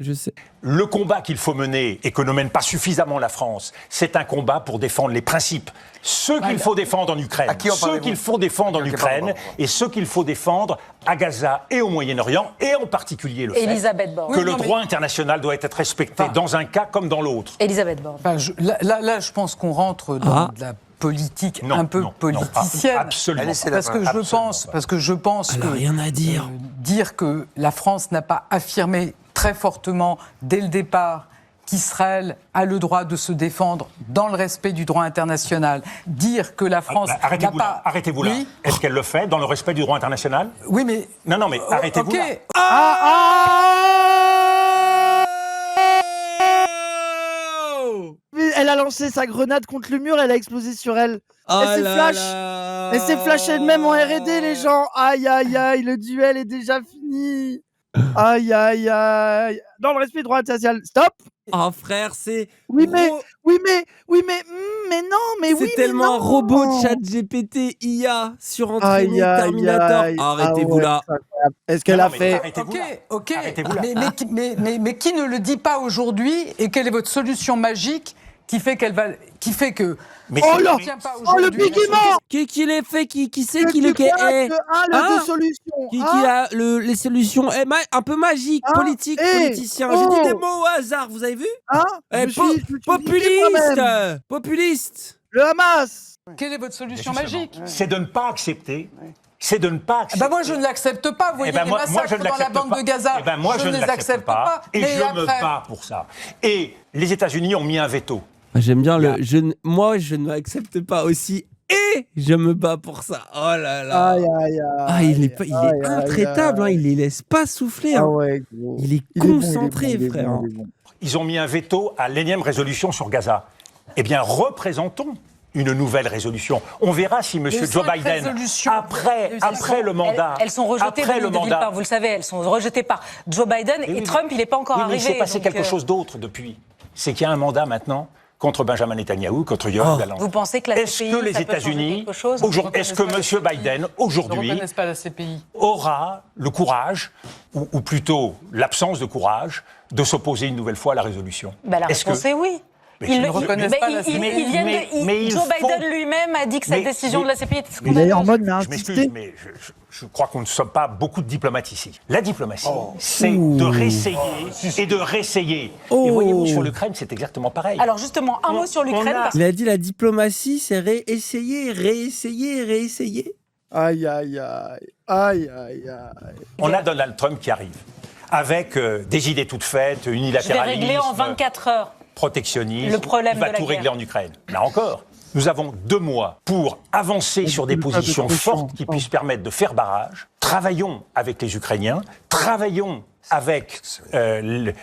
Je sais. Le combat qu'il faut mener, et que ne mène pas suffisamment la France, c'est un combat pour défendre les principes. Ceux qu'il faut défendre en Ukraine, ceux qu'il faut défendre en Ukraine, et ceux qu'il faut défendre à Gaza et au Moyen-Orient, et en particulier le fait que le droit international doit être respecté dans un cas comme dans l'autre. Elisabeth Borne. Là, je pense qu'on rentre dans de la politique politicienne. Absolument. Parce que je pense Elle a rien à dire. Dire que la France n'a pas affirmé très fortement dès le départ qu'Israël a le droit de se défendre dans le respect du droit international. Dire que la France n'a pas... Arrêtez-vous là. Est-ce qu'elle le fait dans le respect du droit international? Oui, mais... Non, mais arrêtez-vous là. Elle a lancé sa grenade contre le mur, elle a explosé sur elle. Elle s'est flash elle-même en R&D, les gens. Aïe, aïe, aïe, le duel est déjà fini. Aïe, aïe, aïe. Dans le respect du droit international. Stop. Oh frère, c'est... Oui, mais non, mais oui, c'est tellement un robot de ChatGPT IA surentraîné Terminator. Arrêtez-vous là. Est-ce qu'elle a fait... Ok. Mais qui ne le dit pas aujourd'hui, et quelle est votre solution magique qui fait que... Mais le bégaiement. Qui l'a fait? Qui c'est qui le deux solutions. Qui a les solutions un peu magiques, politiques, politiciens. J'ai dit des mots au hasard, vous avez vu? Populiste. Le Hamas. Quelle est votre solution magique? C'est de ne pas accepter. Moi, je ne l'accepte pas. Vous voyez les massacres dans la bande de Gaza. Je ne les accepte pas. Et je me bats pour ça. Et les États-Unis ont mis un veto. J'aime bien moi, je ne l'accepte pas aussi. Et je me bats pour ça. Oh là là. Il est intraitable. Il les laisse pas souffler. Il est concentré, frère. Ils ont mis un veto à l'énième résolution sur Gaza. Eh bien, représentons une nouvelle résolution. On verra si M. Joe Biden, après le mandat... Elles sont rejetées de nulle part, vous le savez, elles sont rejetées par Joe Biden et Trump, il n'est pas encore arrivé. Mais il s'est passé quelque chose d'autre depuis. C'est qu'il y a un mandat maintenant contre Benjamin Netanyahou, contre Yoav Gallant. Vous pensez que la CPI, est-ce que les États-Unis, est-ce que M. Biden, aujourd'hui, aura le courage, ou plutôt l'absence de courage, de s'opposer une nouvelle fois à la résolution? La réponse est oui. Joe Biden lui-même a dit que cette décision de la CPI était scandaleuse. Il est en mode, je m'excuse, mais je crois qu'on ne sommes pas beaucoup de diplomates ici. La diplomatie, c'est de réessayer et de réessayer. Et voyez-vous, sur l'Ukraine, c'est exactement pareil. Alors justement, un mot sur l'Ukraine. Il a dit la diplomatie, c'est réessayer, réessayer, réessayer. Aïe. On a Donald Trump qui arrive, avec des idées toutes faites, unilatéralisme... Je vais régler en 24 heures. Protectionnisme, le problème il va tout régler en Ukraine. Là encore, nous avons 2 mois pour avancer sur des positions fortes qui puissent permettre de faire barrage. Travaillons avec les Ukrainiens, travaillons avec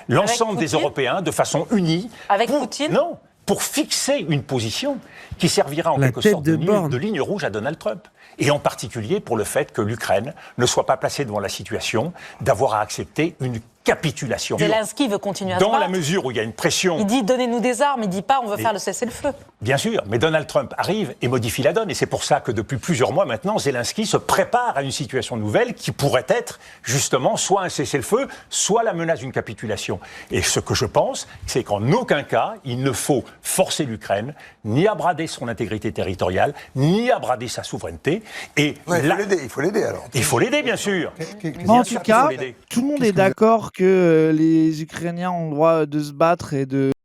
l'ensemble des Européens de façon unie. Avec Poutine ? Non, pour fixer une position qui servira en quelque sorte de ligne rouge à Donald Trump. Et en particulier pour le fait que l'Ukraine ne soit pas placée devant la situation d'avoir à accepter une capitulation. Zelensky veut continuer à se battre. Dans la mesure où il y a une pression... Il dit donnez-nous des armes, il dit pas on veut faire le cessez-le-feu. Bien sûr, mais Donald Trump arrive et modifie la donne. Et c'est pour ça que depuis plusieurs mois maintenant, Zelensky se prépare à une situation nouvelle qui pourrait être justement soit un cessez-le-feu, soit la menace d'une capitulation. Et ce que je pense, c'est qu'en aucun cas, il ne faut forcer l'Ukraine, ni à brader son intégrité territoriale, ni à brader sa souveraineté. Et il faut l'aider alors. Il faut l'aider, bien sûr. En tout cas, tout le monde est d'accord que les Ukrainiens ont le droit de se battre et de